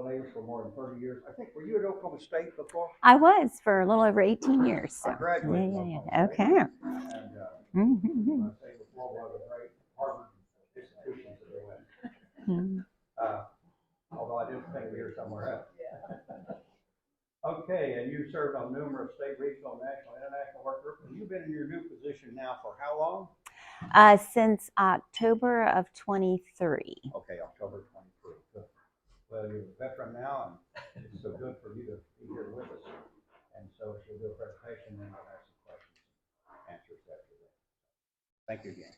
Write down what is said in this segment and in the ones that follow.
pollinators for more than 30 years. I think, were you at Oklahoma State before? I was for a little over 18 years. So. I graduated from Oklahoma Okay. State. And I say before, one of the great Harvard institutions that they went. Although I did spend a year somewhere else. Okay, and you served on numerous state, regional, national, international work groups. And you've been in your new position now for how long? Since October of 23. Okay, October 23. Good. Well, you're a veteran now, and it's so good for you to be here with us. And so she'll do a presentation, and then we'll have some questions and answers after that. Thank you again.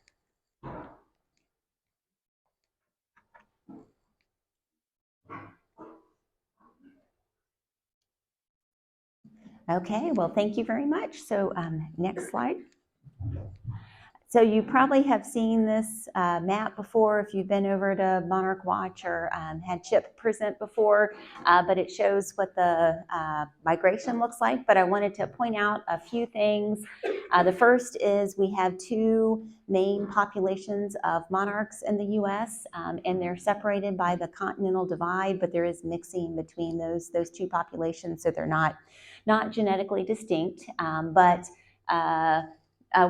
Okay, well, thank you very much. So next slide. So you probably have seen this map before if you've been over to Monarch Watch or had Chip present before, but it shows what the migration looks like. But I wanted to point out a few things. The first is we have two main populations of monarchs in the U.S., and they're separated by the continental divide, but there is mixing between those two populations, so they're not genetically distinct,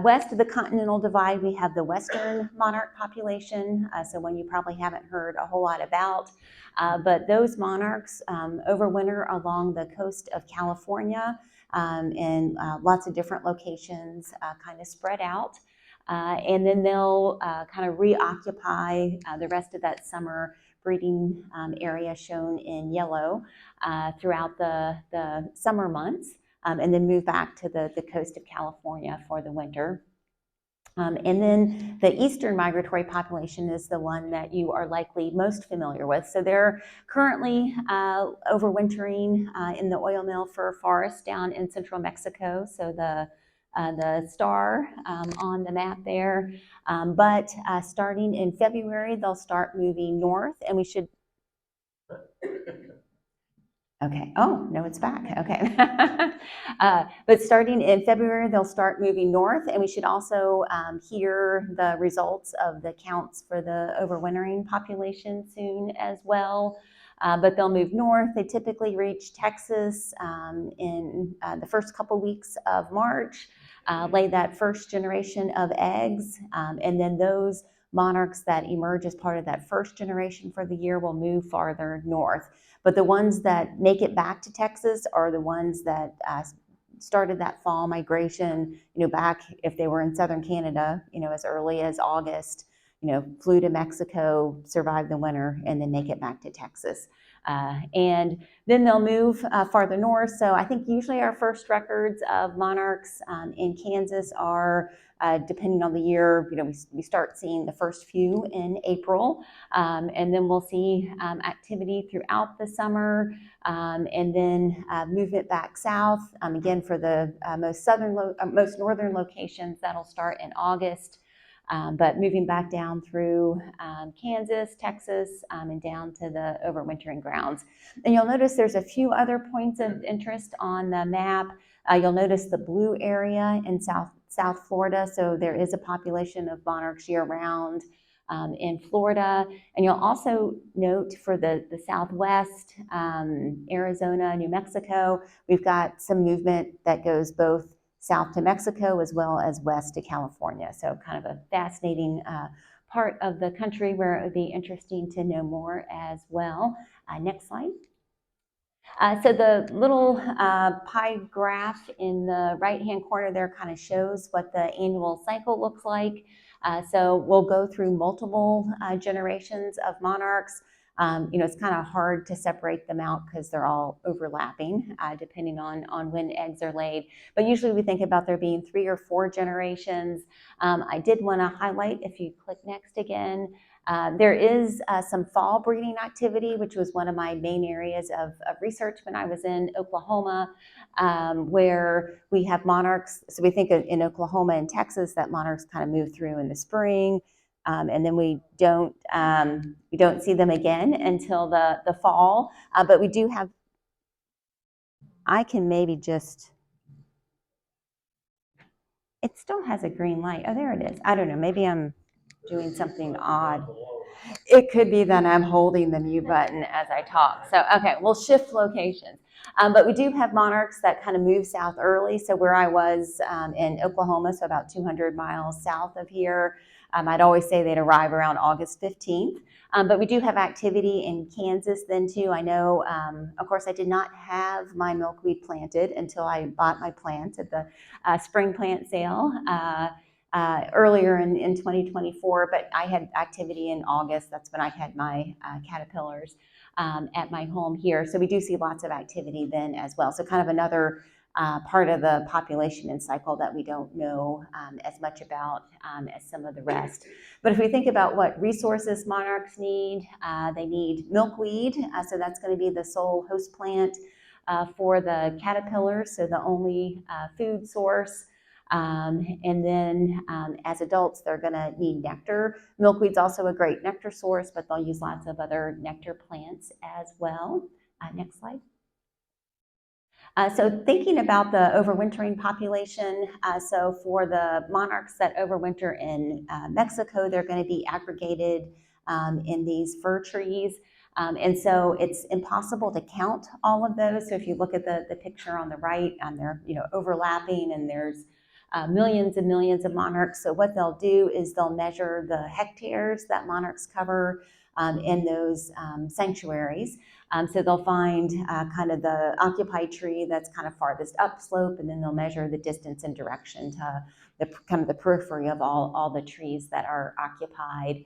west of the continental divide, we have the western monarch population, so one you probably haven't heard a whole lot about. But those monarchs overwinter along the coast of California in lots of different locations, kind of spread out. And then they'll kind of reoccupy the rest of that summer breeding area shown in yellow throughout the summer months. And then move back to the coast of California for the winter. And then the eastern migratory population is the one that you are likely most familiar with. So they're currently overwintering in the oil mill fir forest down in central Mexico. So the star on the map there. But starting in February, they'll start moving north, and we should... Okay. Oh, no, it's back. Okay. But starting in February, they'll start moving north, and we should also hear the results of the counts for the overwintering population soon as well. But they'll move north. They typically reach Texas in the first couple weeks of March, lay that first generation of eggs, and then those monarchs that emerge as part of that first generation for the year will move farther north. But the ones that make it back to Texas are the ones that started that fall migration, back if they were in southern Canada, as early as August, flew to Mexico, survived the winter, and then make it back to Texas. And then they'll move farther north. So I think usually our first records of monarchs in Kansas are, depending on the year, we start seeing the first few in April, and then we'll see activity throughout the summer, and then movement back south. Again, for the most northern locations, that'll start in August. But moving back down through Kansas, Texas, and down to the overwintering grounds. And you'll notice there's a few other points of interest on the map. You'll notice the blue area in South Florida. So there is a population of monarchs year-round in Florida. And you'll also note for the Southwest, Arizona, New Mexico, we've got some movement that goes both south to Mexico as well as west to California. So kind of a fascinating part of the country where it would be interesting to know more as well. Next slide. So the little pie graph in the right-hand corner there kind of shows what the annual cycle looks like. So we'll go through multiple generations of monarchs. It's kind of hard to separate them out because they're all overlapping depending on when eggs are laid. But usually we think about there being 3 or 4 generations. I did want to highlight, if you click next again, there is some fall breeding activity, which was one of my main areas of research when I was in Oklahoma, where we have monarchs. So we think in Oklahoma and Texas that monarchs kind of move through in the spring. And then we don't see them again until the fall. But we do have, I can maybe just, it still has a green light. Oh, there it is. I don't know, maybe I'm doing something odd. It could be that I'm holding the mute button as I talk. So, okay, we'll shift locations. But we do have monarchs that kind of move south early. So where I was in Oklahoma, so about 200 miles south of here, I'd always say they'd arrive around August 15th. But we do have activity in Kansas then too. I know, of course, I did not have my milkweed planted until I bought my plant at the spring plant sale. Earlier in 2024, but I had activity in August. That's when I had my caterpillars at my home here. So we do see lots of activity then as well. So kind of another part of the population and cycle that we don't know as much about as some of the rest. But if we think about what resources monarchs need, they need milkweed. So that's going to be the sole host plant for the caterpillars, so the only food source. And then as adults, they're going to need nectar. Milkweed's also a great nectar source, but they'll use lots of other nectar plants as well. Next slide. So thinking about the overwintering population, so for the monarchs that overwinter in Mexico, they're going to be aggregated in these fir trees. And so it's impossible to count all of those. So if you look at the picture on the right, they're overlapping, and there's millions and millions of monarchs. So what they'll do is they'll measure the hectares that monarchs cover in those sanctuaries. So they'll find kind of the occupied tree that's kind of farthest upslope, and then they'll measure the distance and direction to the kind of the periphery of all the trees that are occupied.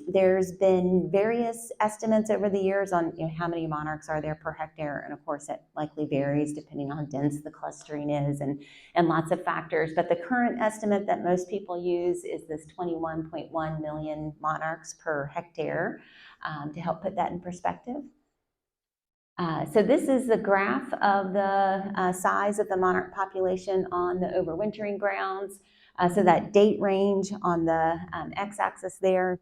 There's been various estimates over the years on how many monarchs are there per hectare, and of course it likely varies depending on how dense the clustering is and lots of factors. But the current estimate that most people use is this 21.1 million monarchs per hectare to help put that in perspective. So this is the graph of the size of the monarch population on the overwintering grounds. So that date range on the x-axis there.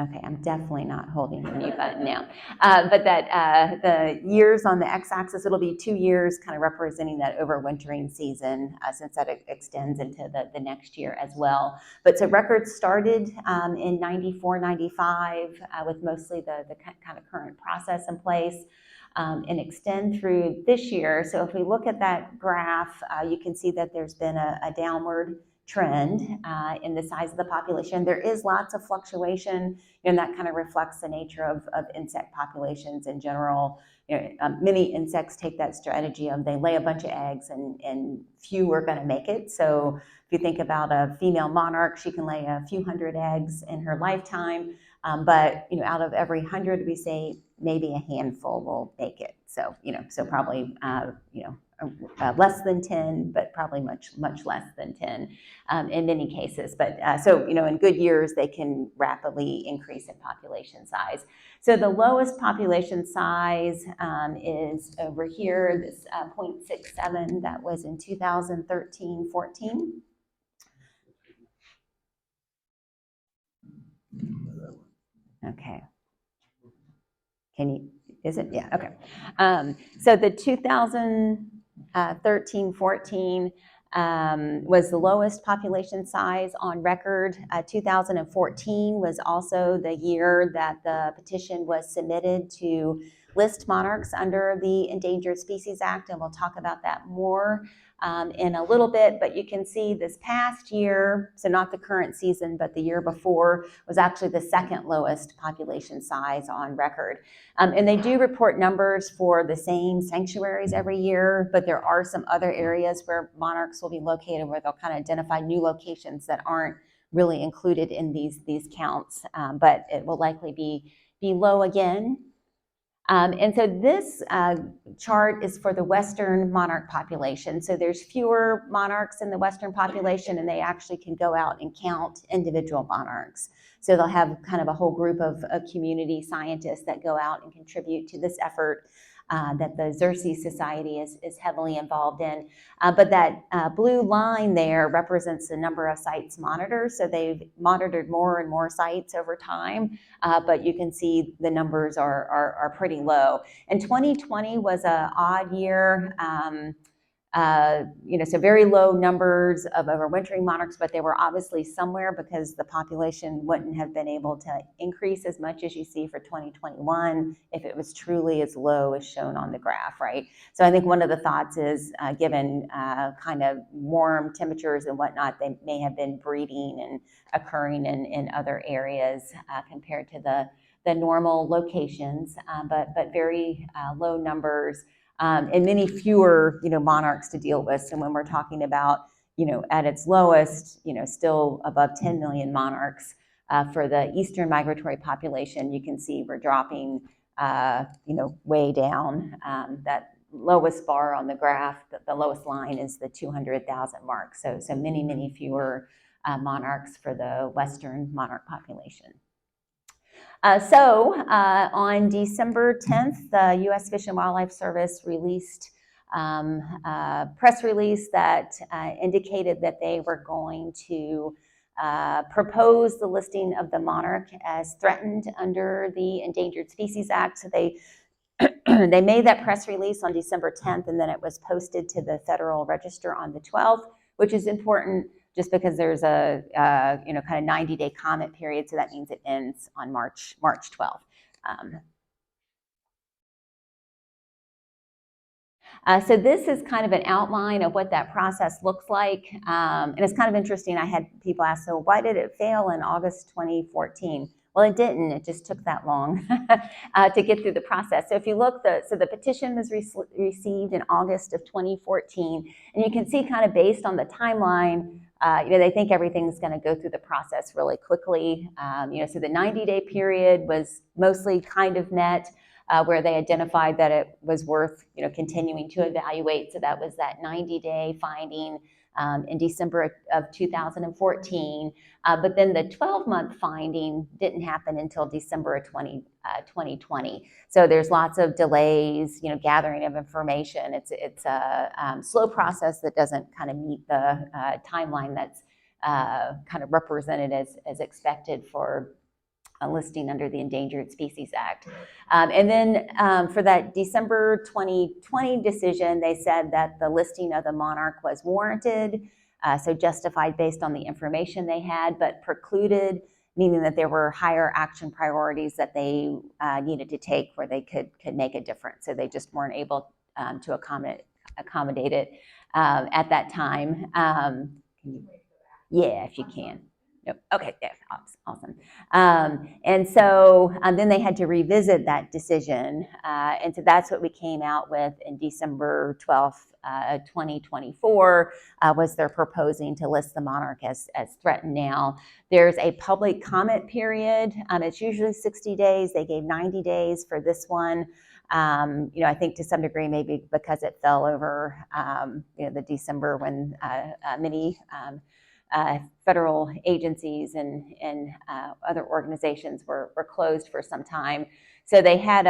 Okay, I'm definitely not holding the mute button now. But that the years on the x-axis, it'll be 2 years kind of representing that overwintering season, since that extends into the next year as well. But so records started in 94, 95 with mostly the kind of current process in place. And extend through this year. So if we look at that graph, you can see that there's been a downward trend in the size of the population. There is lots of fluctuation, and that kind of reflects the nature of insect populations in general. Many insects take that strategy of they lay a bunch of eggs and few are going to make it. So if you think about a female monarch, she can lay a few hundred eggs in her lifetime. But out of every 100, we say maybe a handful will make it. So so probably less than 10, but probably much less than 10 in many cases. But so in good years they can rapidly increase in population size. So the lowest population size is over here, this 0.67 that was in 2013-14. Okay. Is it? Yeah, okay. So the 2013-14 was the lowest population size on record. 2014 was also the year that the petition was submitted to list monarchs under the Endangered Species Act, and we'll talk about that more in a little bit. But you can see this past year, so not the current season, but the year before, was actually the second lowest population size on record. And they do report numbers for the same sanctuaries every year, but there are some other areas where monarchs will be located where they'll kind of identify new locations that aren't really included in these counts, but it will likely be low again. And so this chart is for the Western monarch population. So there's fewer monarchs in the Western population, and they actually can go out and count individual monarchs. So they'll have kind of a whole group of community scientists that go out and contribute to this effort that the Xerces Society is heavily involved in. But that blue line there represents the number of sites monitored. So they've monitored more and more sites over time, but you can see the numbers are pretty low. And 2020 was an odd year. So very low numbers of overwintering monarchs, but they were obviously somewhere because the population wouldn't have been able to increase as much as you see for 2021 if it was truly as low as shown on the graph, right? So I think one of the thoughts is, given kind of warm temperatures and whatnot, they may have been breeding and occurring in other areas compared to the normal locations, but very low numbers. And many fewer, monarchs to deal with. So when we're talking about, at its lowest, still above 10 million monarchs for the eastern migratory population, you can see we're dropping, way down. That lowest bar on the graph, the lowest line is the 200,000 mark. So many fewer monarchs for the western monarch population. On December 10th, the U.S. Fish and Wildlife Service released a press release that indicated that they were going to propose the listing of the monarch as threatened under the Endangered Species Act. So they made that press release on December 10th, and then it was posted to the Federal Register on the 12th, which is important just because there's a kind of 90-day comment period, so that means it ends on March 12th. So this is kind of an outline of what that process looks like, and it's kind of interesting. I had people ask, so why did it fail in August 2014? Well, it didn't. It just took that long to get through the process. So if you look, the petition was received in August of 2014, and you can see kind of based on the timeline, they think everything's going to go through the process really quickly. So the 90-day period was mostly kind of met, where they identified that it was worth, continuing to evaluate. So that was that 90-day finding in December of 2014. But then the 12-month finding didn't happen until December of 2020. So there's lots of delays, gathering of information. It's a slow process that doesn't kind of meet the timeline that's kind of represented as expected for a listing under the Endangered Species Act. And then for that December 2020 decision, they said that the listing of the monarch was warranted, so justified based on the information they had, but precluded, meaning that there were higher action priorities that they needed to take where they could make a difference. So they just weren't able to accommodate it at that time. Yeah, if you can. Nope. Okay, yeah, awesome. And so then they had to revisit that decision. And so that's what we came out with in December 12th, 2024, was they're proposing to list the monarch as threatened now. There's a public comment period. It's usually 60 days. They gave 90 days for this one. I think to some degree, maybe because it fell over, the December when many federal agencies and other organizations were closed for some time. So they had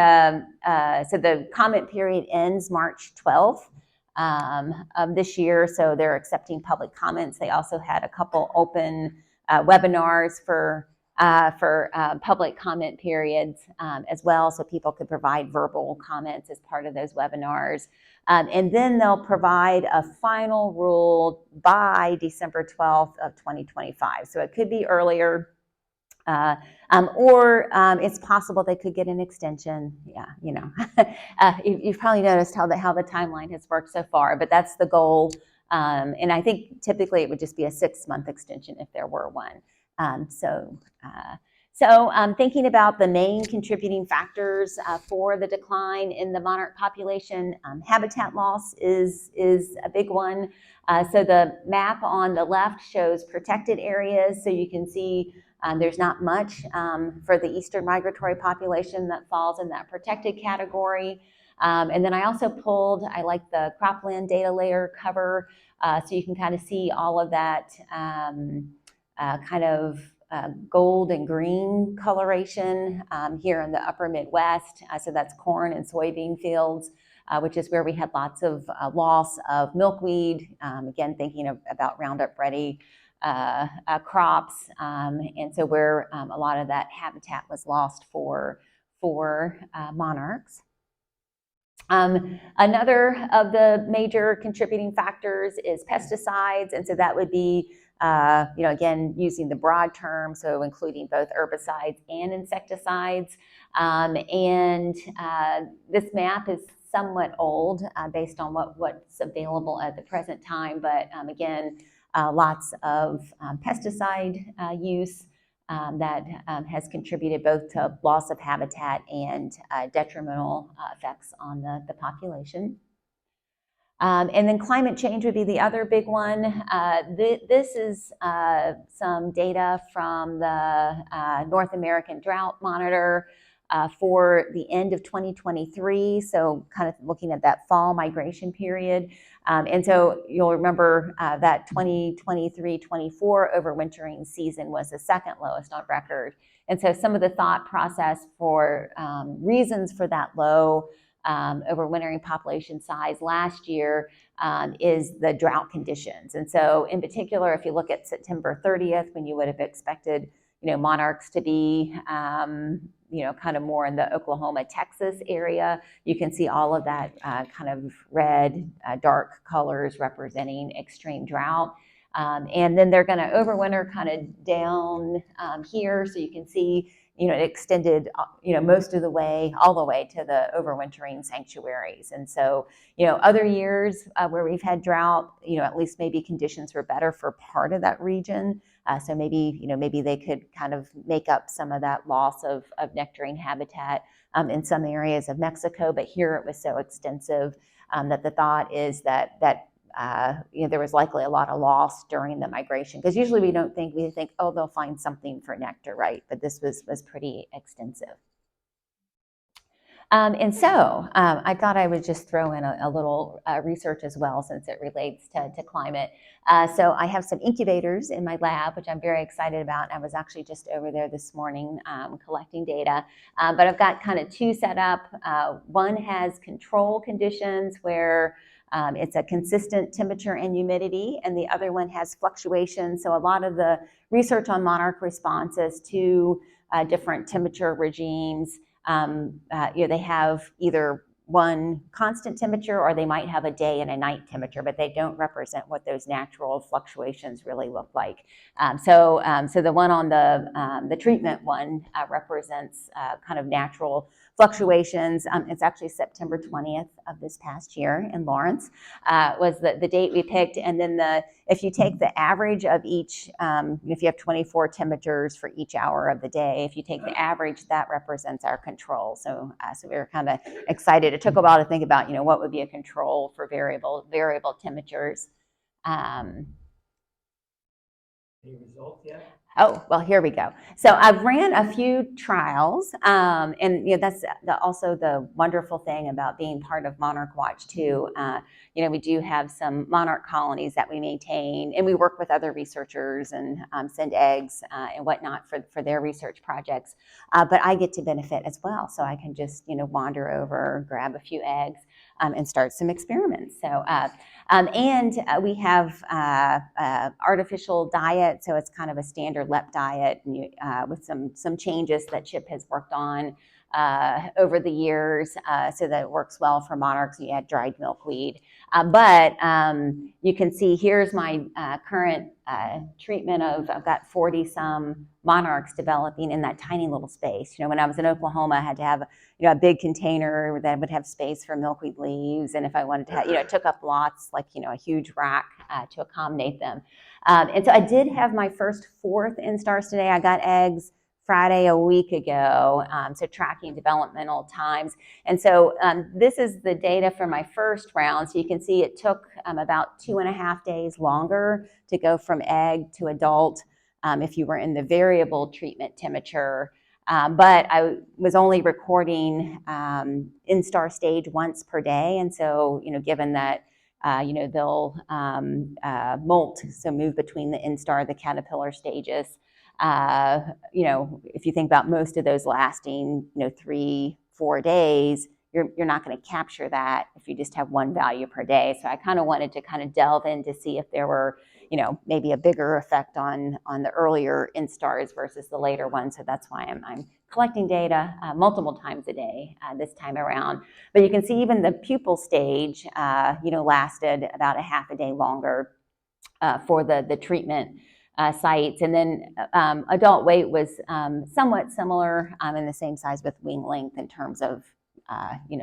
so the comment period ends March 12th of this year. So they're accepting public comments. They also had a couple open webinars for public comment periods as well, so people could provide verbal comments as part of those webinars. And then they'll provide a final rule by December 12th of 2025. So it could be earlier, or it's possible they could get an extension. Yeah, you've probably noticed how the timeline has worked so far, but that's the goal. And I think typically it would just be a 6-month extension if there were one. Thinking about the main contributing factors for the decline in the monarch population, habitat loss is a big one. So the map on the left shows protected areas. So you can see there's not much for the eastern migratory population that falls in that protected category. And then I also I like the cropland data layer cover, so you can kind of see all of that kind of gold and green coloration here in the upper Midwest. So that's corn and soybean fields, which is where we had lots of loss of milkweed, again, thinking about Roundup Ready crops. And so where a lot of that habitat was lost for monarchs. Another of the major contributing factors is pesticides, and so that would be, again, using the broad term, so including both herbicides and insecticides. This map is somewhat old based on what's available at the present time, but again, lots of pesticide use that has contributed both to loss of habitat and detrimental effects on the population. And then climate change would be the other big one. This is some data from the North American Drought Monitor for the end of 2023, so kind of looking at that fall migration period. And so you'll remember that 2023-24 overwintering season was the second lowest on record. And so some of the thought process for reasons for that low overwintering population size last year is the drought conditions. And so in particular, if you look at September 30th, when you would have expected, monarchs to be, kind of more in the Oklahoma, Texas area, you can see all of that kind of red, dark colors representing extreme drought. And then they're going to overwinter kind of down here, so you can see, it extended, most of the way, all the way to the overwintering sanctuaries. And so, other years where we've had drought, at least maybe conditions were better for part of that region. So maybe they could kind of make up some of that loss of nectarine habitat in some areas of Mexico. But here it was so extensive that the thought is that there was likely a lot of loss during the migration, because usually we think, oh, they'll find something for nectar, right? But this was pretty extensive. And so I thought I would just throw in a little research as well, since it relates to climate. So I have some incubators in my lab, which I'm very excited about. I was actually just over there this morning collecting data. But I've got kind of two set up. One has control conditions where it's a consistent temperature and humidity, and the other one has fluctuations. So a lot of the research on monarch responses to different temperature regimes, they have either one constant temperature, or they might have a day and a night temperature, but they don't represent what those natural fluctuations really look like. So the one on the treatment one represents kind of natural fluctuations. It's actually September 20th of this past year in Lawrence was the date we picked. And then if you take the average of each, if you have 24 temperatures for each hour of the day, if you take the average, that represents our control. So we were kind of excited. It took a while to think about, what would be a control for variable temperatures. Any results yet? Oh, well, here we go. So I've ran a few trials, and that's also the wonderful thing about being part of Monarch Watch too. We do have some monarch colonies that we maintain, and we work with other researchers and send eggs and whatnot for their research projects. But I get to benefit as well, so I can just wander over, grab a few eggs, and start some experiments. So. And we have artificial diet, so it's kind of a standard LEP diet with some changes that Chip has worked on over the years so that it works well for monarchs. You add dried milkweed. But you can see here's my current treatment I've got 40-some monarchs developing in that tiny little space. When I was in Oklahoma, I had to have a big container that would have space for milkweed leaves, and if I wanted to have, it took up lots, like a huge rack to accommodate them. And so I did have my first 4th instars today. I got eggs Friday a week ago, so tracking developmental times. And so this is the data for my first round. So you can see it took about 2.5 days longer to go from egg to adult if you were in the variable treatment temperature. But I was only recording instar stage once per day. And so, given that, they'll molt, so move between the instar, the caterpillar stages. If you think about most of those lasting, 3-4 days, you're not going to capture that if you just have one value per day. So I kind of wanted to delve in to see if there were, maybe a bigger effect on the earlier instars versus the later ones. So that's why I'm collecting data multiple times a day this time around. But you can see even the pupal stage, lasted about a half a day longer for the treatment sites. And then adult weight was somewhat similar in the same size with wing length in terms of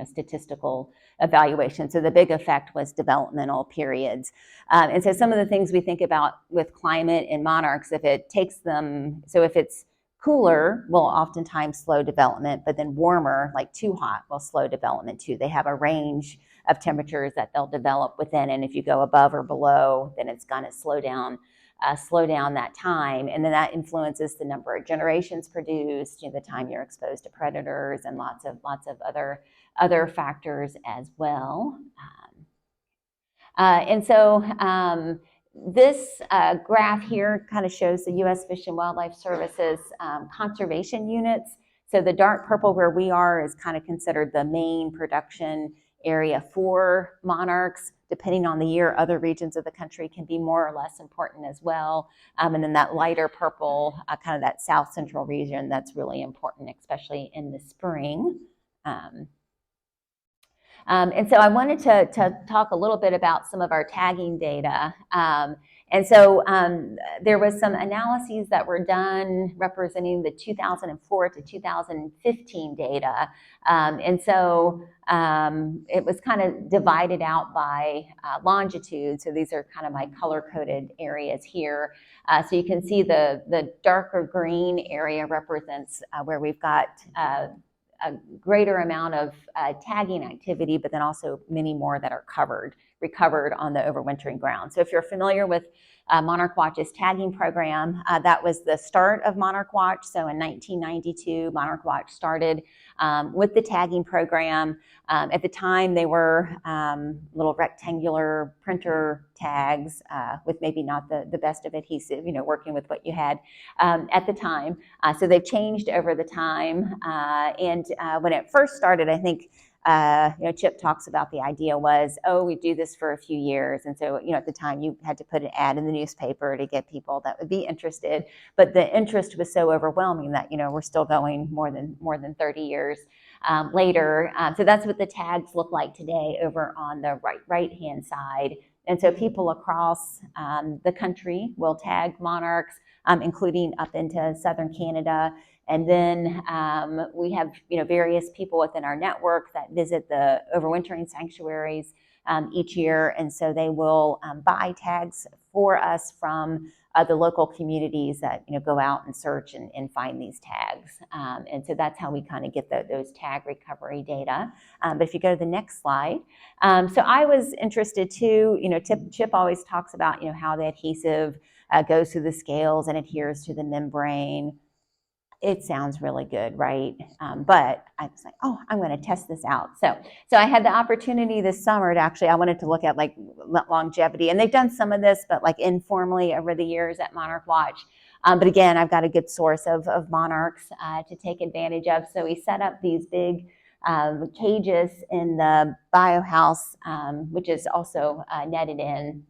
statistical evaluation. So the big effect was developmental periods. And so some of the things we think about with climate in monarchs, if it's cooler, will oftentimes slow development, but then warmer, like too hot, will slow development too. They have a range of temperatures that they'll develop within, and if you go above or below, then it's going to slow down that time, and then that influences the number of generations produced, the time you're exposed to predators, and lots of other factors as well. And so this graph here kind of shows the U.S. Fish and Wildlife Service's conservation units. So the dark purple where we are is kind of considered the main production area for monarchs. Depending on the year, other regions of the country can be more or less important as well. And then that lighter purple, kind of that south central region, that's really important, especially in the spring. And so I wanted to talk a little bit about some of our tagging data. And so there was some analyses that were done representing the 2004 to 2015 data. And so it was kind of divided out by longitude. So these are kind of my color-coded areas here. So you can see the darker green area represents where we've got a greater amount of tagging activity, but then also many more that are recovered on the overwintering ground. So if you're familiar with Monarch Watch's tagging program, that was the start of Monarch Watch. So in 1992, Monarch Watch started with the tagging program. At the time, they were little rectangular printer tags with maybe not the best of adhesive, working with what you had at the time. So they've changed over the time. And when it first started, I think Chip talks about the idea was, we do this for a few years. And so, at the time you had to put an ad in the newspaper to get people that would be interested. But the interest was so overwhelming that, we're still going more than 30 years later. So that's what the tags look like today over on the right-hand side. And so people across the country will tag monarchs, including up into southern Canada. And then we have, various people within our network that visit the overwintering sanctuaries each year. And so they will buy tags for us from the local communities that, go out and search and find these tags. And so that's how we kind of get those tag recovery data. But if you go to the next slide. So I was interested too, Chip always talks about, how the adhesive goes through the scales and adheres to the membrane. It sounds really good, right? But I was like, I'm going to test this out. So I had the opportunity this summer to I wanted to look at like longevity, and they've done some of this, but like informally over the years at Monarch Watch. But again, I've got a good source of monarchs to take advantage of. So we set up these big cages in the biohouse, which is also netted in.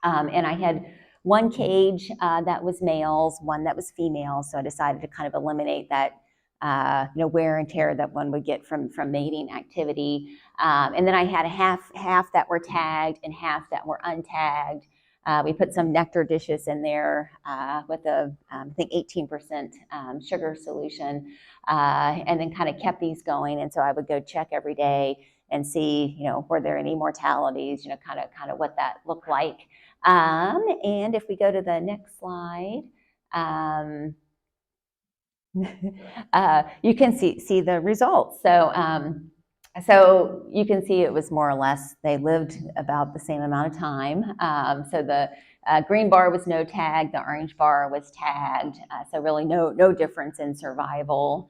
And I had one cage that was males, one that was females. So I decided to kind of eliminate that, wear and tear that one would get from mating activity. And then I had a half that were tagged and half that were untagged. We put some nectar dishes in there with I think 18% sugar solution, and then kind of kept these going. And so I would go check every day and see, were there any mortalities, kind of what that looked like. And if we go to the next slide, you can see the results. So you can see it was more or less, they lived about the same amount of time. So the green bar was no tag, the orange bar was tagged. So really no difference in survival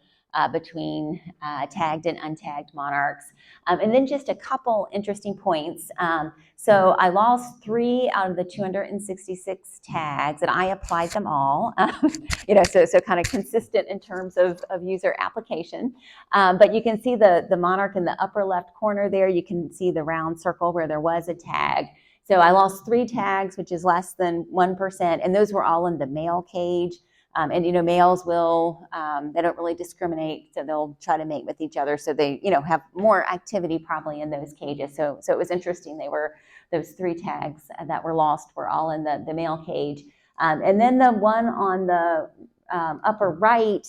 between tagged and untagged monarchs. And then just a couple interesting points. So I lost 3 out of the 266 tags, and I applied them all. So kind of consistent in terms of user application. But you can see the monarch in the upper left corner there. You can see the round circle where there was a tag. So I lost 3 tags, which is less than 1%, and those were all in the male cage. And males will they don't really discriminate, so they'll try to mate with each other. So they have more activity probably in those cages. So it was interesting. Those 3 tags that were lost were all in the male cage. And then the one on the upper right,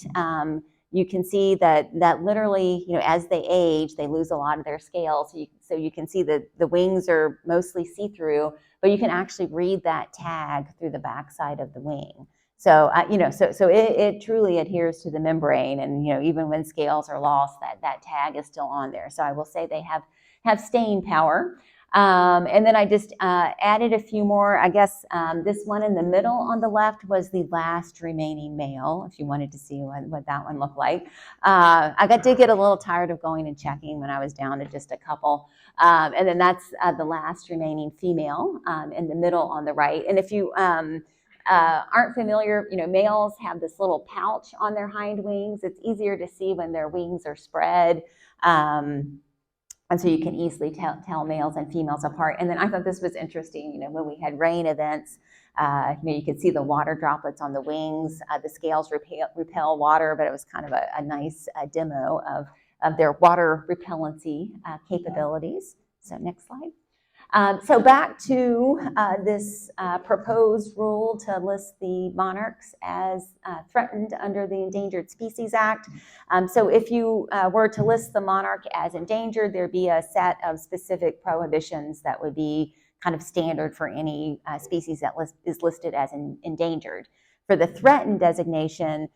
you can see that literally, as they age, they lose a lot of their scales. So you can see that the wings are mostly see-through, but you can actually read that tag through the backside of the wing. So so it truly adheres to the membrane, and even when scales are lost, that tag is still on there. So I will say they have staying power. And then I just added a few more. I guess this one in the middle on the left was the last remaining male, if you wanted to see what that one looked like. I did get a little tired of going and checking when I was down to just a couple. And then that's the last remaining female in the middle on the right. And if you aren't familiar, males have this little pouch on their hind wings. It's easier to see when their wings are spread. And so you can easily tell males and females apart. And then I thought this was interesting, when we had rain events, you could see the water droplets on the wings. The scales repel water, but it was kind of a nice demo of their water repellency capabilities. So next slide. So back to this proposed rule to list the monarchs as threatened under the Endangered Species Act. So if you were to list the monarch as endangered, there'd be a set of specific prohibitions that would be kind of standard for any species that is listed as endangered. For the threatened designation,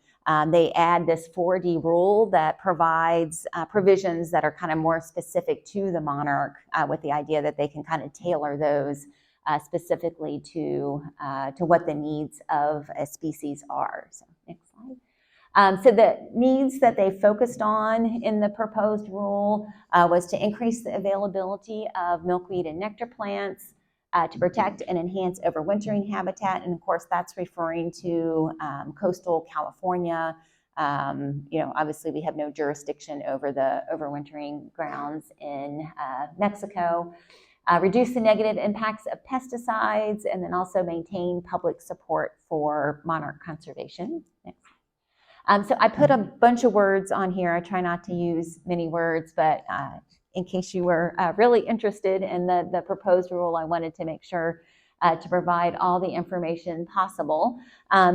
they add this 4D rule that provides provisions that are kind of more specific to the monarch, with the idea that they can kind of tailor those specifically to what the needs of a species are. So next slide. So the needs that they focused on in the proposed rule was to increase the availability of milkweed and nectar plants, to protect and enhance overwintering habitat. And of course, that's referring to coastal California. Obviously we have no jurisdiction over the overwintering grounds in Mexico. Reduce the negative impacts of pesticides, and then also maintain public support for monarch conservation. Next. So I put a bunch of words on here. I try not to use many words, but in case you were really interested in the proposed rule, I wanted to make sure to provide all the information possible.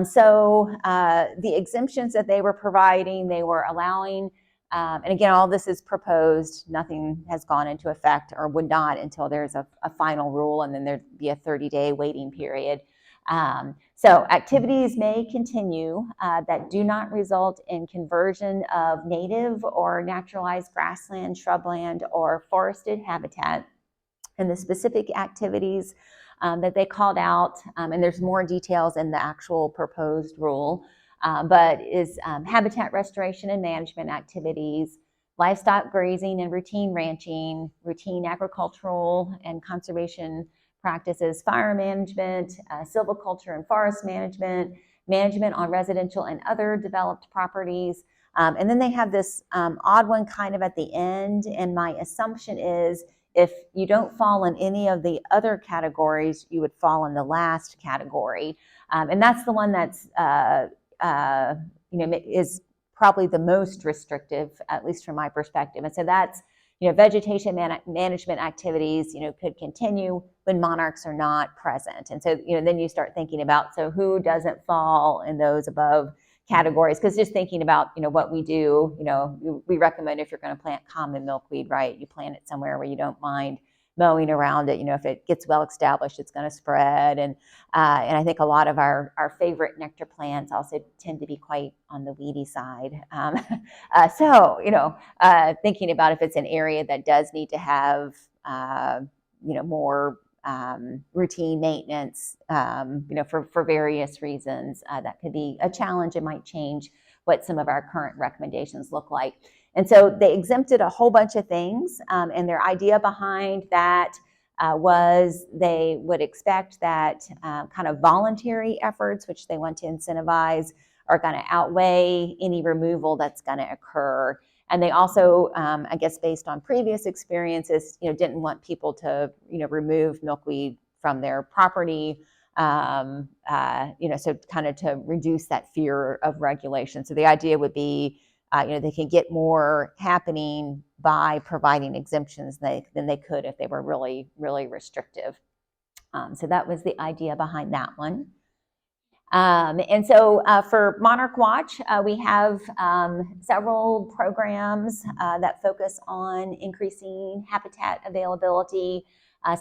So the exemptions that they were providing, they were allowing, and again, all this is proposed. Nothing has gone into effect or would not until there's a final rule, and then there'd be a 30-day waiting period. So activities may continue that do not result in conversion of native or naturalized grassland, shrubland, or forested habitat. And the specific activities that they called out, and there's more details in the actual proposed rule, but is habitat restoration and management activities, livestock grazing and routine ranching, routine agricultural and conservation practices, fire management, silviculture and forest management, management on residential and other developed properties. And then they have this odd one kind of at the end, and my assumption is if you don't fall in any of the other categories, you would fall in the last category. And that's the one that's is probably the most restrictive, at least from my perspective. And so that's vegetation management activities, could continue when monarchs are not present. And so, then you start thinking about, so who doesn't fall in those above categories? Because just thinking about, what we do, we recommend if you're going to plant common milkweed, right, you plant it somewhere where you don't mind mowing around it. If it gets well established, it's going to spread. And I think a lot of our favorite nectar plants also tend to be quite on the weedy side. So, thinking about if it's an area that does need to have, more routine maintenance, for various reasons, that could be a challenge. It might change what some of our current recommendations look like. And so they exempted a whole bunch of things, and their idea behind that was they would expect that kind of voluntary efforts, which they want to incentivize, are going to outweigh any removal that's going to occur. And they also, I guess based on previous experiences, didn't want people to, remove milkweed from their property. So kind of to reduce that fear of regulation. So the idea would be, they can get more happening by providing exemptions than they could if they were really, really restrictive. So that was the idea behind that one. And so for Monarch Watch, we have several programs that focus on increasing habitat availability.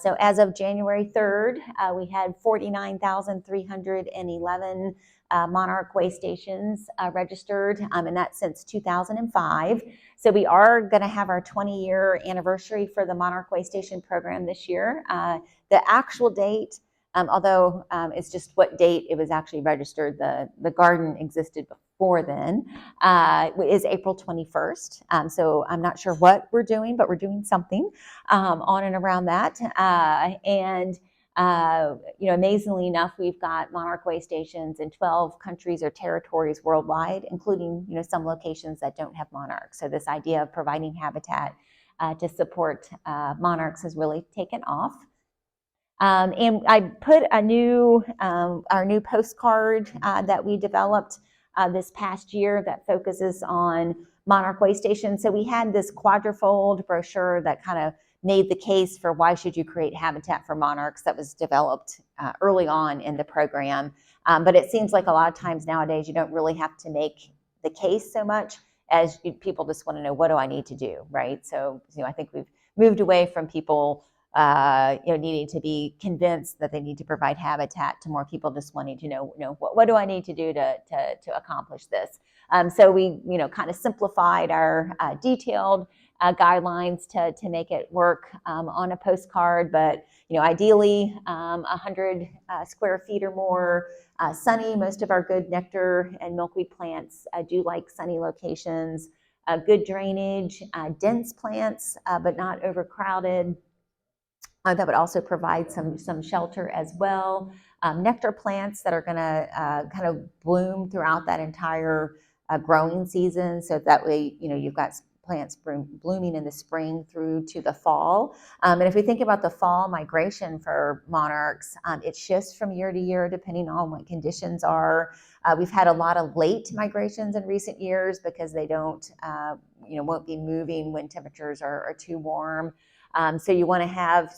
So as of January 3rd, we had 49,311 Monarch way stations registered, and that's since 2005. So we are going to have our 20-year anniversary for the Monarch way station program this year. The actual date, although it's just what date it was actually registered, the garden existed before then, is April 21st. So I'm not sure what we're doing, but we're doing something on and around that. Amazingly enough, we've got Monarch way stations in 12 countries or territories worldwide, including, some locations that don't have monarchs. So this idea of providing habitat to support monarchs has really taken off. And I put our new postcard that we developed this past year that focuses on Monarch way stations. So we had this quadrifold brochure that kind of made the case for why should you create habitat for monarchs that was developed early on in the program. But it seems like a lot of times nowadays you don't really have to make the case so much as people just want to know, what do I need to do, right? So I think we've moved away from people needing to be convinced that they need to provide habitat to more people just wanting to know, what do I need to do to accomplish this? So we, kind of simplified our detailed guidelines to make it work on a postcard, but ideally 100 square feet or more, sunny. Most of our good nectar and milkweed plants do like sunny locations, good drainage, dense plants, but not overcrowded. That would also provide some shelter as well. Nectar plants that are going to kind of bloom throughout that entire growing season, so that way you've got plants blooming in the spring through to the fall. And if we think about the fall migration for monarchs, it shifts from year to year depending on what conditions are. We've had a lot of late migrations in recent years because they don't, won't be moving when temperatures are too warm. So you might have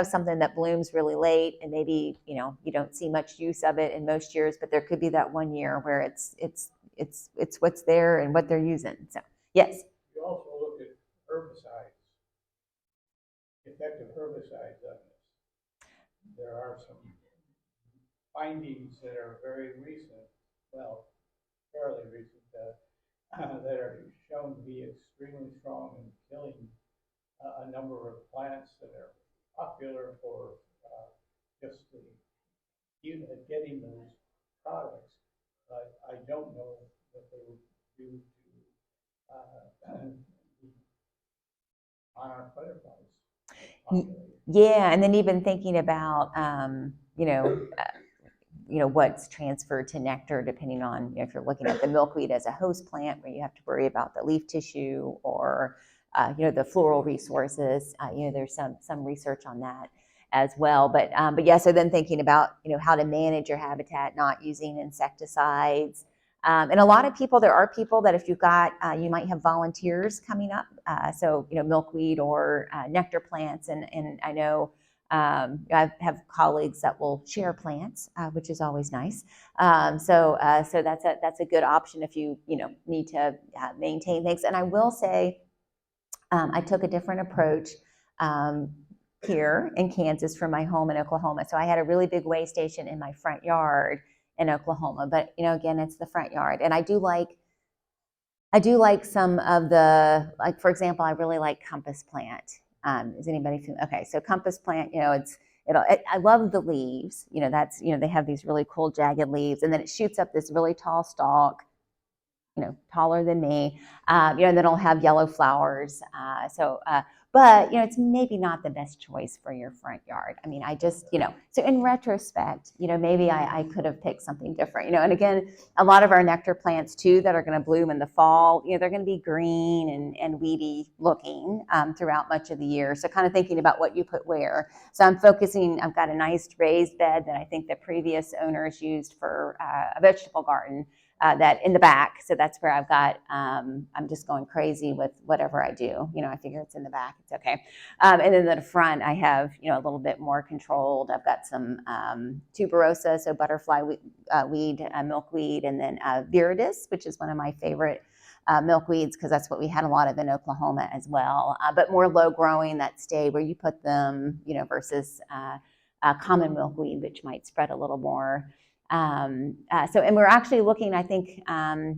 something that blooms really late, and maybe you don't see much use of it in most years, but there could be that one year where it's what's there and what they're using. So yes. You also look at herbicides, effective herbicides on this. There are some findings that are very recent, fairly recent, that are shown to be extremely strong in killing a number of plants that are popular for just getting those products, but I don't know what they would do to monarch butterflies. Yeah, and then even thinking about what's transferred to nectar, depending on if you're looking at the milkweed as a host plant, where you have to worry about the leaf tissue or the floral resources. There's some research on that as well. But yeah, so then thinking about how to manage your habitat, not using insecticides. And there are people that if you've got, you might have volunteers coming up. So milkweed or nectar plants, and I know I have colleagues that will share plants, which is always nice. So that's a good option if you need to maintain things. And I will say, I took a different approach here in Kansas from my home in Oklahoma. So I had a really big way station in my front yard in Oklahoma, but again, it's the front yard. And I do like some of the, like, for example, I really like compass plant. Is anybody familiar? Okay, so compass plant, I love the leaves. They have these really cool jagged leaves, and then it shoots up this really tall stalk. taller than me, and then it'll have yellow flowers. But, it's maybe not the best choice for your front yard. I mean, I just, so in retrospect, maybe I could have picked something different, and again, a lot of our nectar plants too that are going to bloom in the fall, they're going to be green and weedy looking throughout much of the year. So kind of thinking about what you put where. So I've got a nice raised bed that I think the previous owners used for a vegetable garden. That in the back, so that's where I've got, I'm just going crazy with whatever I do. I figure it's in the back, it's okay. And then in the front, I have, a little bit more controlled. I've got some tuberosa, so butterfly weed, milkweed, and then viridis, which is one of my favorite milkweeds because that's what we had a lot of in Oklahoma as well. But more low growing that stay where you put them, versus common milkweed, which might spread a little more. And we're actually looking, I think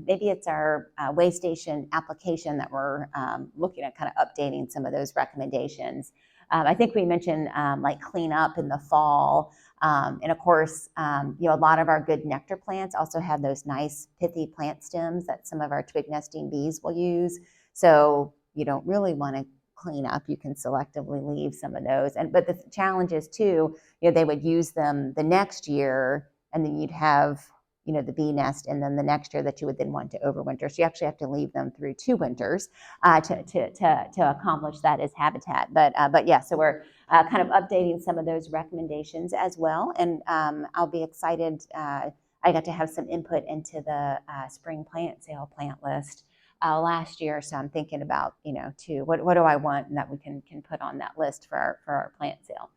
maybe it's our way station application that we're looking at kind of updating some of those recommendations. I think we mentioned like clean up in the fall. And of course, a lot of our good nectar plants also have those nice pithy plant stems that some of our twig nesting bees will use. So you don't really want to clean up. You can selectively leave some of those. But the challenge is too, they would use them the next year, and then you'd have, the bee nest, and then the next year that you would then want to overwinter. So you actually have to leave them through 2 winters to accomplish that as habitat. But yeah, so we're kind of updating some of those recommendations as well. And I'll be excited. I got to have some input into the spring plant sale plant list last year. So I'm thinking about, too, what do I want and that we can put on that list for our plant sale.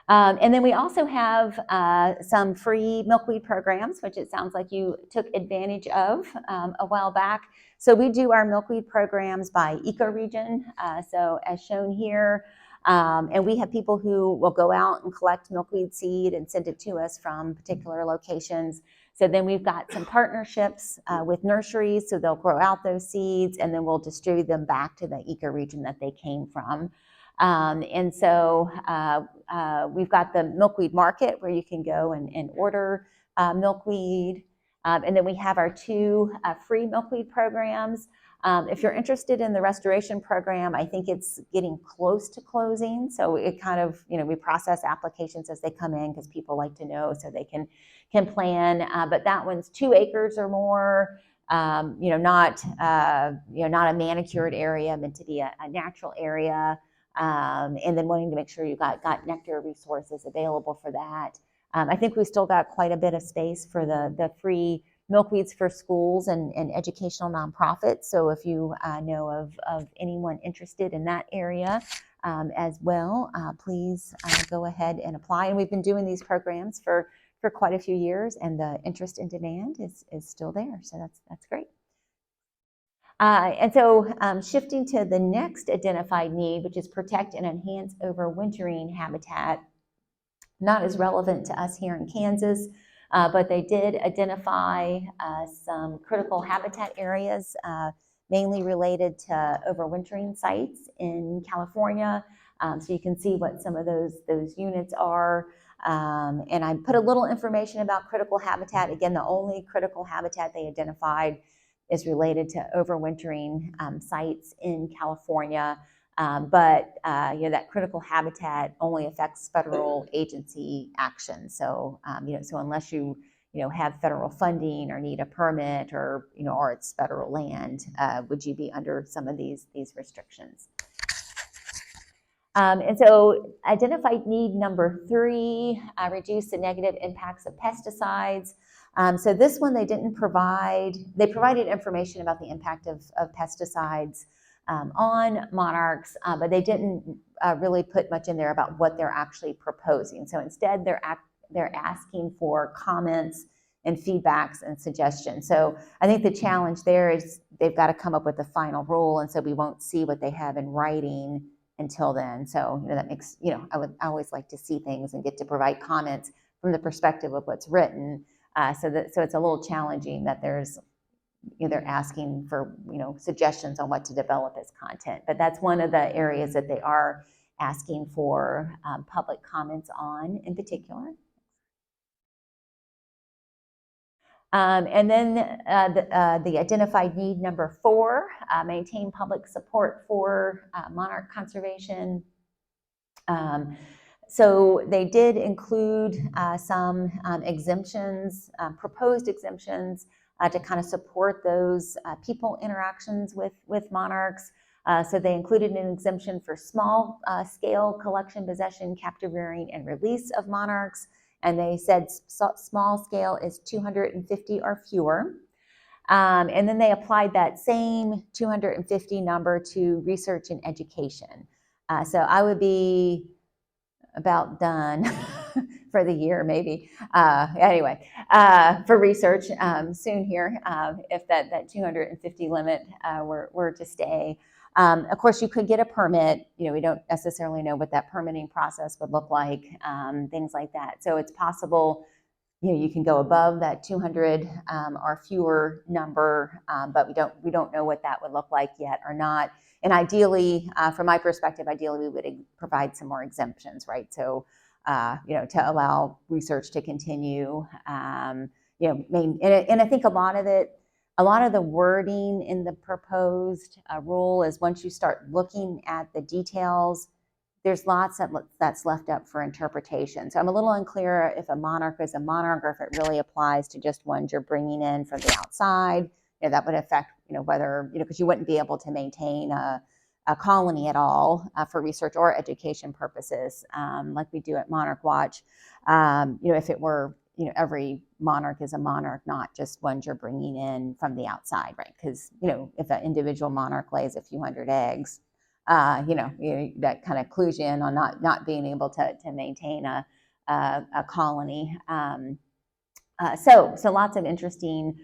And then we also have some free milkweed programs, which it sounds like you took advantage of a while back. So we do our milkweed programs by ecoregion. So as shown here, and we have people who will go out and collect milkweed seed and send it to us from particular locations. So then we've got some partnerships with nurseries, so they'll grow out those seeds, and then we'll distribute them back to the ecoregion that they came from. And so we've got the milkweed market where you can go and order milkweed. And then we have our 2 free milkweed programs. If you're interested in the restoration program, I think it's getting close to closing. So it kind of, we process applications as they come in because people like to know so they can plan. But that one's 2 acres or more. Not a manicured area, meant to be a natural area. And then wanting to make sure you got nectar resources available for that. I think we still got quite a bit of space for the free milkweeds for schools and educational nonprofits. So if you know of anyone interested in that area as well, please go ahead and apply. And we've been doing these programs for quite a few years, and the interest and demand is still there. So that's great. And so shifting to the next identified need, which is protect and enhance overwintering habitat, not as relevant to us here in Kansas, but they did identify some critical habitat areas, mainly related to overwintering sites in California. So you can see what some of those units are. And I put a little information about critical habitat. Again, the only critical habitat they identified is related to overwintering sites in California. But that critical habitat only affects federal agency action. So so unless you have federal funding or need a permit or or it's federal land, would you be under some of these restrictions? And so identified need number 3, reduce the negative impacts of pesticides. So this one they provided information about the impact of pesticides on monarchs, but they didn't really put much in there about what they're actually proposing. So instead they're asking for comments and feedbacks and suggestions. So I think the challenge there is they've got to come up with a final rule, and so we won't see what they have in writing until then. So that makes, I always like to see things and get to provide comments from the perspective of what's written. So it's a little challenging that there's they're asking for suggestions on what to develop as content. But that's one of the areas that they are asking for public comments on in particular. And then the identified need number 4, maintain public support for monarch conservation. So they did include some exemptions, proposed exemptions to kind of support those people interactions with monarchs. So they included an exemption for small scale collection, possession, captive rearing, and release of monarchs. And they said small scale is 250 or fewer. And then they applied that same 250 number to research and education. So I would be about done for the year, maybe. Anyway, for research soon here, if that 250 limit were to stay. Of course, you could get a permit. We don't necessarily know what that permitting process would look like, things like that. So it's possible, you can go above that 200 or fewer number, but we don't know what that would look like yet or not. And ideally, from my perspective, we would provide some more exemptions, right? So, to allow research to continue. And I think a lot of the wording in the proposed rule is once you start looking at the details, there's lots that's left up for interpretation. So I'm a little unclear if a monarch is a monarch or if it really applies to just ones you're bringing in from the outside. That would affect, whether, because you wouldn't be able to maintain a colony at all for research or education purposes, like we do at Monarch Watch. If it were, every monarch is a monarch, not just ones you're bringing in from the outside, right? Because, if an individual monarch lays a few hundred eggs, that kind of clues you in on not being able to maintain a colony. So lots of interesting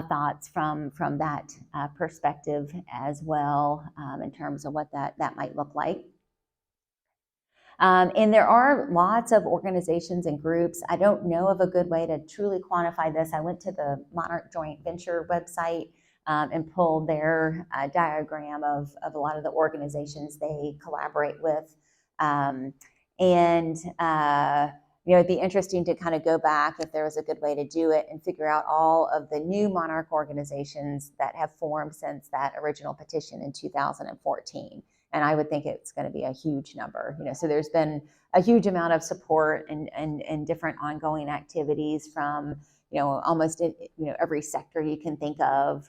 thoughts from that perspective as well, in terms of what that might look like. And there are lots of organizations and groups. I don't know of a good way to truly quantify this. I went to the Monarch Joint Venture website and pulled their diagram of a lot of the organizations they collaborate with. It'd be interesting to kind of go back if there was a good way to do it and figure out all of the new monarch organizations that have formed since that original petition in 2014. And I would think it's going to be a huge number. So there's been a huge amount of support and different ongoing activities from almost every sector you can think of.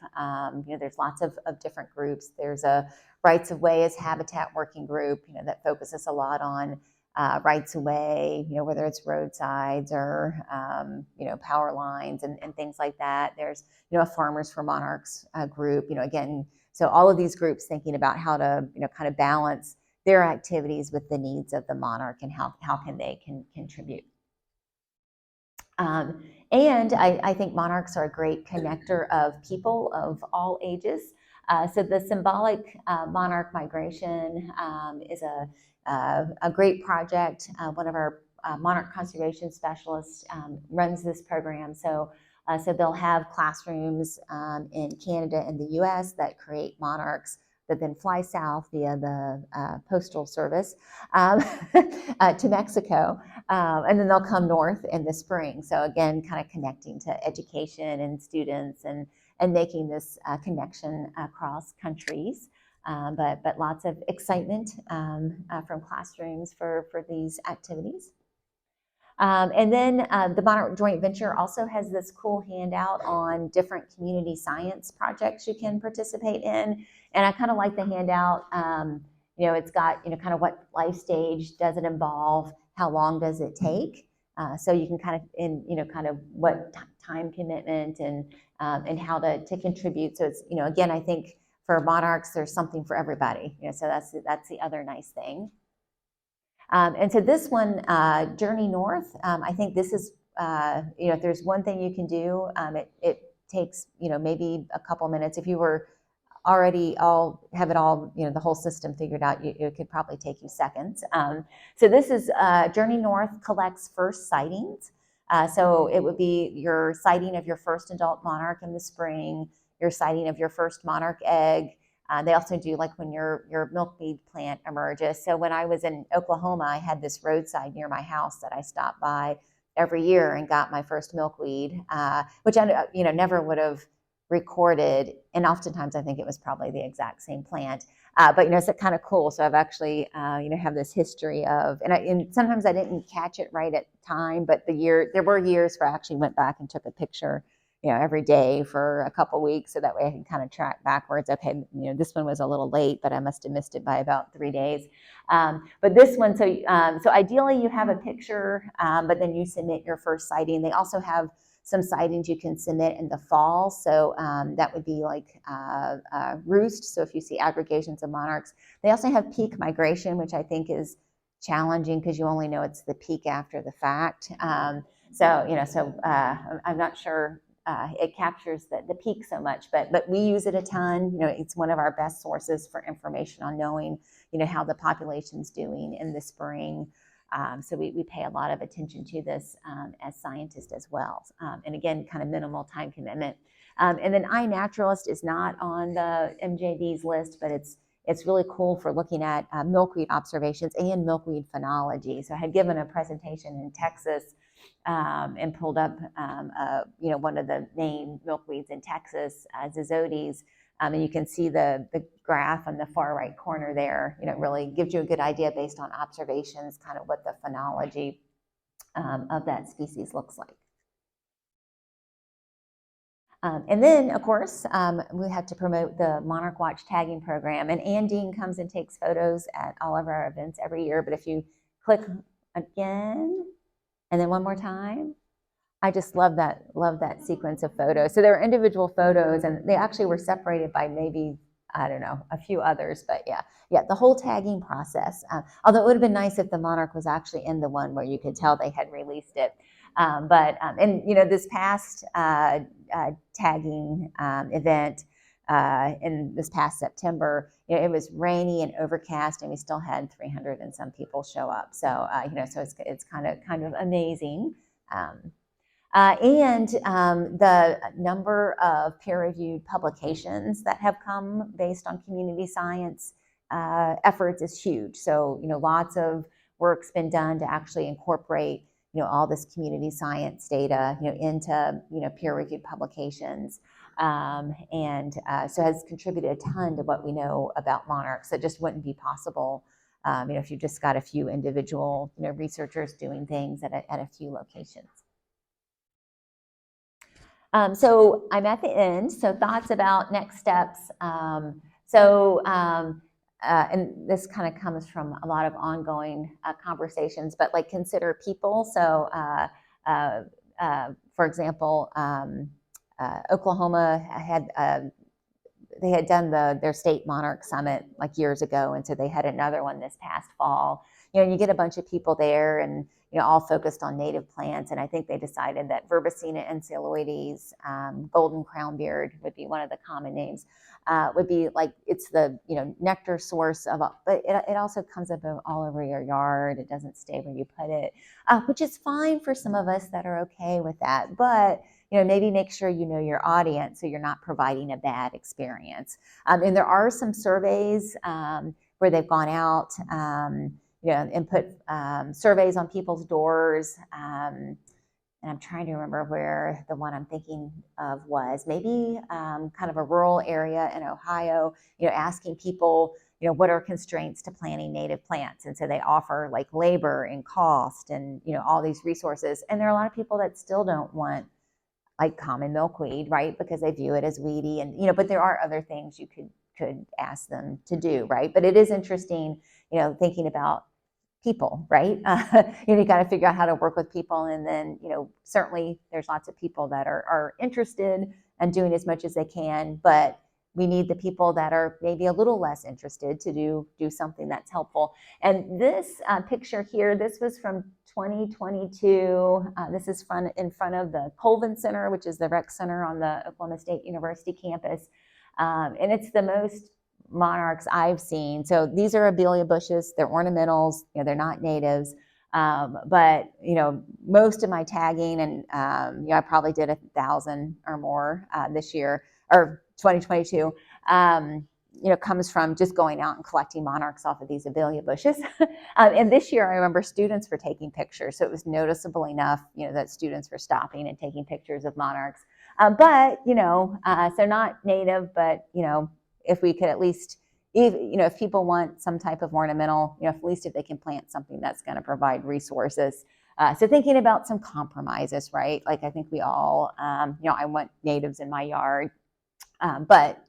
There's lots of different groups. There's a Rights of Way as Habitat working group, that focuses a lot on rights of way, whether it's roadsides or power lines and things like that. There's a Farmers for Monarchs group. Again, so all of these groups thinking about how to kind of balance their activities with the needs of the monarch and how can they contribute. And I think monarchs are a great connector of people of all ages. So the symbolic monarch migration is a great project. One of our monarch conservation specialists runs this program. So they'll have classrooms in Canada and the US that create monarchs that then fly south via the postal service to Mexico. And then they'll come north in the spring. So again, kind of connecting to education and students and making this connection across countries. But lots of excitement from classrooms for these activities. And then the Monarch Joint Venture also has this cool handout on different community science projects you can participate in. And I kind of like the handout. It's got, kind of what life stage does it involve? How long does it take? So you can kind of, kind of what time commitment and how to contribute. So it's, again, I think for monarchs, there's something for everybody. So that's the other nice thing. And so this one, Journey North, I think this is, if there's one thing you can do, it takes, maybe a couple minutes. If you were already have it all, the whole system figured out, it could probably take you seconds. So this is Journey North collects first sightings. So it would be your sighting of your first adult monarch in the spring, your sighting of your first monarch egg. They also do like when your milkweed plant emerges. So when I was in Oklahoma, I had this roadside near my house that I stopped by every year and got my first milkweed, which I never would have recorded. And oftentimes I think it was probably the exact same plant. But it's kind of cool. So I've actually have this history of, and sometimes I didn't catch it right at the time, but there were years where I actually went back and took a picture every day for a couple weeks, so that way I can kind of track backwards. Okay, this one was a little late, but I must have missed it by about 3 days. But this one, so ideally you have a picture, but then you submit your first sighting. They also have some sightings you can submit in the fall. So that would be like roost. So if you see aggregations of monarchs, they also have peak migration, which I think is challenging because you only know it's the peak after the fact. I'm not sure it captures the peak so much, but we use it a ton. It's one of our best sources for information on knowing, how the population's doing in the spring. So we pay a lot of attention to this as scientists as well. And again, kind of minimal time commitment. And then iNaturalist is not on the MJD's list, but it's really cool for looking at milkweed observations and milkweed phenology. So I had given a presentation in Texas and pulled up one of the main milkweeds in Texas, Zizotes. And you can see the graph on the far right corner there. It really gives you a good idea based on observations, kind of what the phenology of that species looks like. And then, of course, we have to promote the Monarch Watch tagging program. And Andine comes and takes photos at all of our events every year. But if you click again, and then one more time, I just love that sequence of photos. So there are individual photos, and they actually were separated by maybe, I don't know, a few others. But yeah, the whole tagging process. Although it would have been nice if the monarch was actually in the one where you could tell they had released it. This past tagging event in this past September, it was rainy and overcast, and we still had 300 and some people show up. So so it's kind of amazing. The number of peer-reviewed publications that have come based on community science efforts is huge. So lots of work's been done to actually incorporate all this community science data into peer-reviewed publications. So has contributed a ton to what we know about monarchs. It just wouldn't be possible, if you just got a few individual, researchers doing things at a few locations. So I'm at the end. So thoughts about next steps. And this kind of comes from a lot of ongoing conversations, but like consider people. So, for example, Oklahoma they had done their state monarch summit like years ago, and so they had another one this past fall. And you get a bunch of people there, and all focused on native plants. And I think they decided that Verbicina enceloides, golden crownbeard would be one of the common names. Would be like, it's the nectar source of, but it also comes up all over your yard. It doesn't stay where you put it, which is fine for some of us that are okay with that. But maybe make sure you know your audience so you're not providing a bad experience. And there are some surveys where they've gone out, and put surveys on people's doors. And I'm trying to remember where the one I'm thinking of was. Maybe kind of a rural area in Ohio, asking people, what are constraints to planting native plants? And so they offer like labor and cost and, all these resources. And there are a lot of people that still don't want like common milkweed, right? Because they view it as weedy and, but there are other things you could ask them to do, right? But it is interesting, thinking about people, right? You got to figure out how to work with people. And then, certainly there's lots of people that are interested and doing as much as they can, but we need the people that are maybe a little less interested to do something that's helpful. And this picture here, this was from 2022. This is in front of the Colvin Center, which is the rec center on the Oklahoma State University campus. And it's the most monarchs I've seen. So these are abelia bushes. They're ornamentals. They're not natives. But most of my tagging, and I probably did 1,000 or more this year, or 2022. comes from just going out and collecting monarchs off of these azalea bushes. And this year, I remember students were taking pictures, so it was noticeable enough, that students were stopping and taking pictures of monarchs. But so not native, but if we could at least, if people want some type of ornamental, at least if they can plant something that's going to provide resources. So thinking about some compromises, right? Like I think we all, I want natives in my yard, but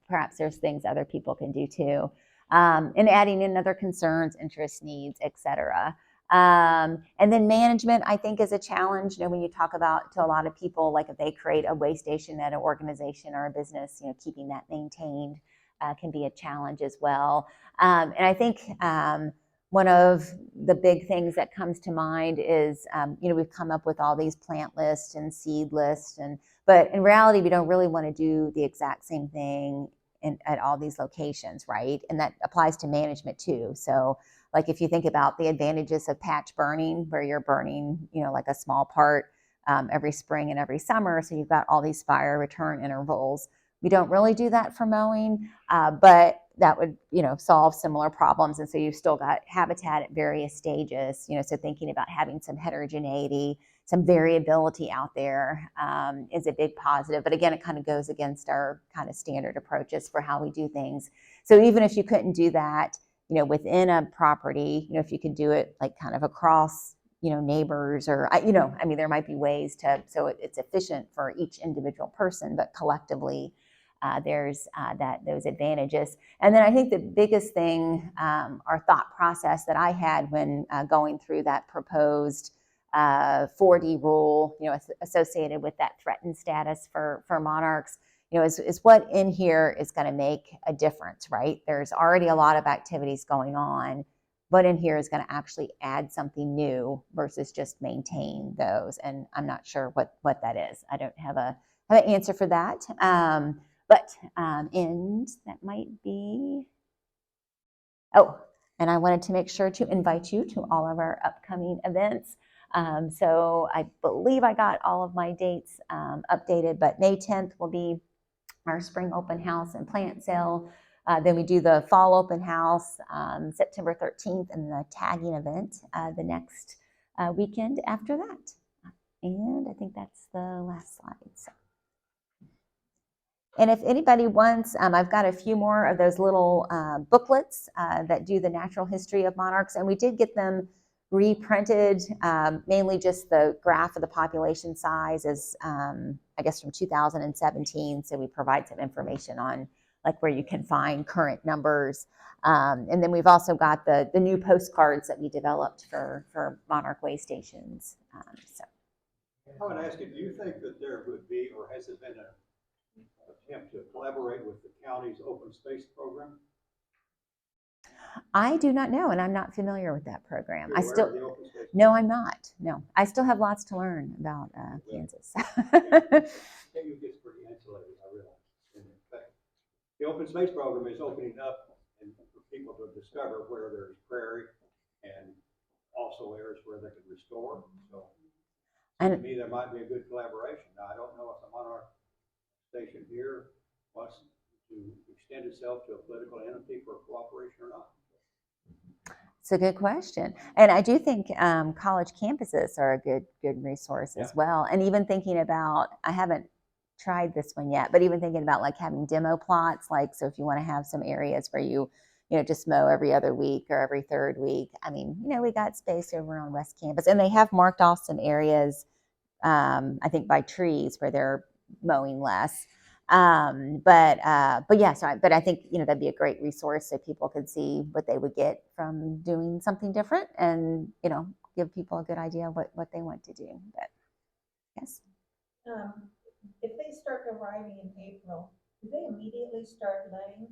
perhaps there's things other people can do too. And adding in other concerns, interests, needs, etc. And then management, I think, is a challenge. When you talk about to a lot of people, like if they create a way station at an organization or a business, keeping that maintained can be a challenge as well. And I think one of the big things that comes to mind is, we've come up with all these plant lists and seed lists, but in reality, we don't really want to do the exact same thing at all these locations, right? And that applies to management too. So like if you think about the advantages of patch burning, where you're burning, like a small part every spring and every summer, so you've got all these fire return intervals. We don't really do that for mowing, but that would, solve similar problems. And so you've still got habitat at various stages, so thinking about having some heterogeneity, some variability out there is a big positive. But again, it kind of goes against our kind of standard approaches for how we do things. So even if you couldn't do that, within a property, if you could do it like kind of across, neighbors or, there might be ways so it's efficient for each individual person, but collectively, there's those advantages. And then I think the biggest thing, our thought process that I had when going through that proposed 4D rule, associated with that threatened status for monarchs, is what in here is going to make a difference, right? There's already a lot of activities going on. What in here is going to actually add something new versus just maintain those? And I'm not sure what that is. I don't have an answer for that. And that might be, and I wanted to make sure to invite you to all of our upcoming events. So I believe I got all of my dates updated, but May 10th will be our spring open house and plant sale. Then we do the fall open house September 13th and the tagging event the next weekend after that. And I think that's the last slide. So. And if anybody wants, I've got a few more of those little booklets that do the natural history of monarchs, and we did get them reprinted, mainly just the graph of the population size is, I guess, from 2017, so we provide some information on like where you can find current numbers. And then we've also got the new postcards that we developed for monarch way stations. So. I would ask you, do you think that there would be, or has there been an attempt to collaborate with the county's open space program? I do not know, and I'm not familiar with that program. You're aware of the open space No, program? I'm not. No, I still have lots to learn about Kansas. KU gets pretty insulated, I realize. In fact, the open space program is opening up and for people to discover where there's prairie and also areas where they can restore. So to me, there might be a good collaboration. Now, I don't know if the monarch station here wants to extend itself to a political entity for cooperation or not. It's a good question, and I do think college campuses are a good resource as well. And even thinking about, I haven't tried this one yet, but even thinking about like having demo plots, like so if you want to have some areas where you just mow every other week or every third week. I mean, we got space over on West Campus, and they have marked off some areas, I think by trees where they're mowing less. But yeah, sorry. But I think, that'd be a great resource so people could see what they would get from doing something different and, give people a good idea of what they want to do. But yes. If they start arriving in April, do they immediately start laying?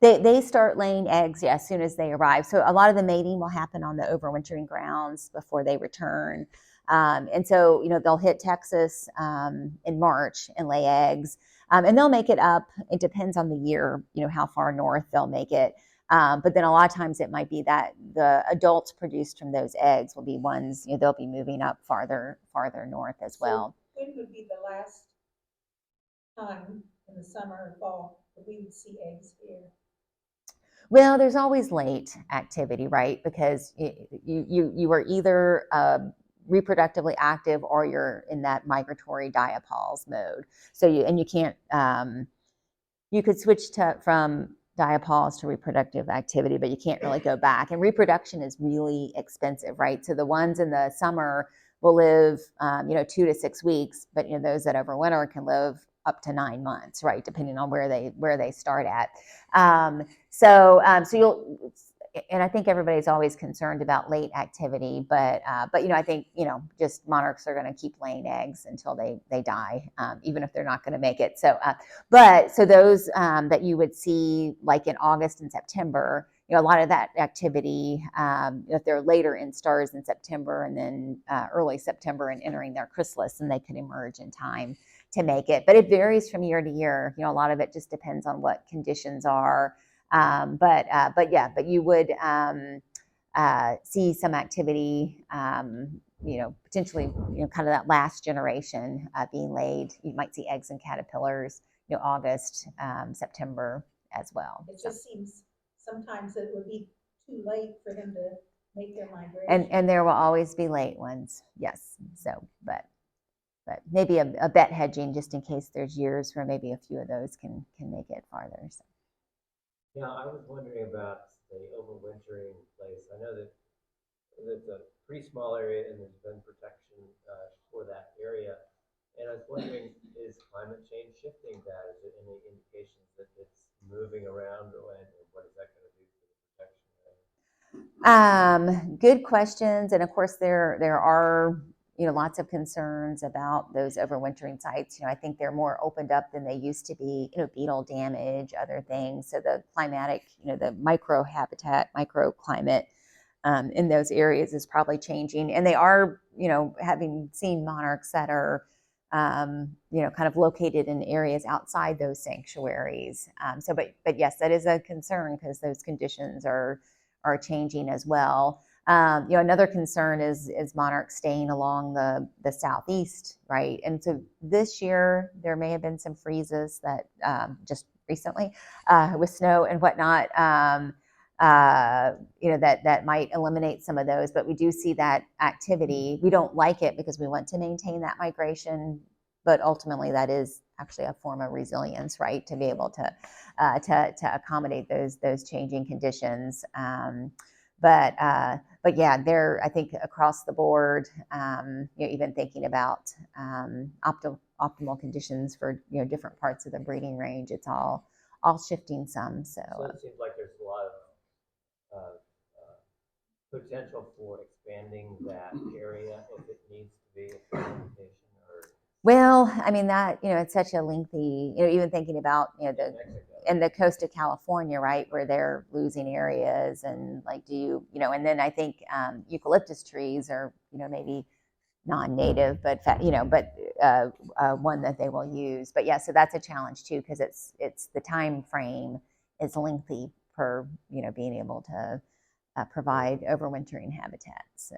They start laying eggs, as soon as they arrive. So a lot of the mating will happen on the overwintering grounds before they return. And so, they'll hit Texas in March and lay eggs. And they'll make it up. It depends on the year, how far north they'll make it. But then a lot of times it might be that the adults produced from those eggs will be ones, they'll be moving up farther north as well. So when would be the last time in the summer or fall that we would see eggs here? Well, there's always late activity, right? Because you are either reproductively active or you're in that migratory diapause mode. So you can't you could switch from diapause to reproductive activity, but you can't really go back. And reproduction is really expensive, right? So the ones in the summer will live 2 to 6 weeks, but those that overwinter can live up to 9 months, right? Depending on where they start at. So you'll, and I think everybody's always concerned about late activity, but I think just monarchs are going to keep laying eggs until they die, even if they're not going to make it. So so those that you would see like in August and September, a lot of that activity, if they're later in stars in September and then early September and entering their chrysalis, and they could emerge in time to make it. But it varies from year to year. A lot of it just depends on what conditions are. But you would see some activity, potentially, kind of that last generation being laid. You might see eggs and caterpillars, August, September as well. It just seems sometimes it would be too late for them to make their migration. And there will always be late ones, yes. So, but maybe a bet hedging just in case there's years where maybe a few of those can make it farther. So. Yeah, I was wondering about the overwintering place. I know that it's a pretty small area and there's been protection for that area. And I was wondering, is climate change shifting that? Is there any indications that it's moving around, or what is that going to do for the protection area? Good questions. And of course, there are lots of concerns about those overwintering sites. I think they're more opened up than they used to be. Beetle damage, other things. So the climatic, the microhabitat, microclimate in those areas is probably changing. And they are, having seen monarchs that are, kind of located in areas outside those sanctuaries. But yes, that is a concern because those conditions are changing as well. Another concern is monarchs staying along the southeast, right? And so this year there may have been some freezes that just recently with snow and whatnot. That might eliminate some of those, but we do see that activity. We don't like it because we want to maintain that migration, but ultimately that is actually a form of resilience, right? To be able to accommodate those changing conditions. But yeah, I think across the board, even thinking about optimal conditions for different parts of the breeding range, it's all shifting some. So it seems like there's a lot of potential for expanding that area if it needs to be a transportation or. Well, I mean that it's such a lengthy. Even thinking about the coast of California, right, where they're losing areas, and like, and then I think eucalyptus trees are maybe non-native, but one that they will use. But yeah, so that's a challenge too because it's the time frame is lengthy for being able to provide overwintering habitat. So